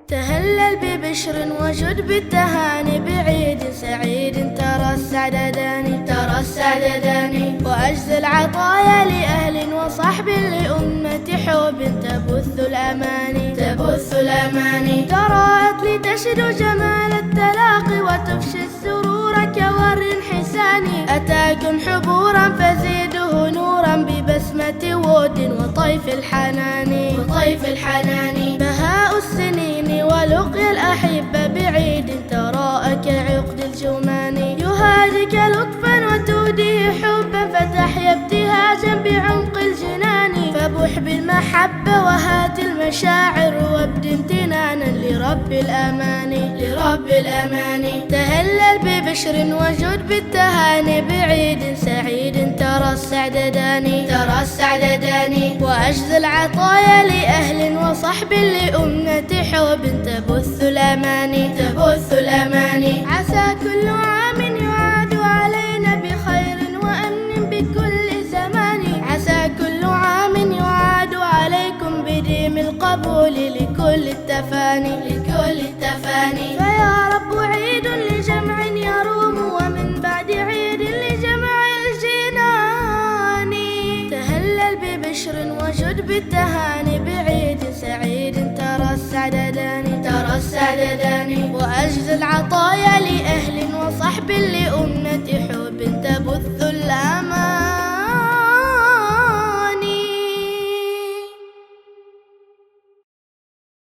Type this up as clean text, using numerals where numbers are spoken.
تهلل ببشر وجد بالتهاني بعيد سعيد ترى السعد داني وأجزل عطايا لأهل وصحب لأمة حب تبث الأماني تراءت لتشد جمال التلاقي وتفشي السرور كور حساني أتاكم حبورا فزيده نورا ببسمة ود وطيف الحنان بهاء السنين ولقي الأحبة بعيد تراءك عقد الجمان يهادك لطفا وتوديه حبا فتحيا ابتهاجا بعمق الجنان فبح بالمحبة وهات المشاعر وابد امتنانا لرب الأمان تهلل ببشر وجد بالتهاني بعيد سعيد ترى السعد داني وأجزل عطايا لأهل وصحب لأمة حب تبث الأماني عسى كل عام يعاد علينا بخير وأمن بكل زمان عسى كل عام يعاد عليكم بديم القبول لكل التفاني فيا رب عيد لجمع يروم ومن بعد عيد لجمع الجنان تهلل ببشر وجد بالتهاني بعيد سعيد ترى السعد داني وأجزل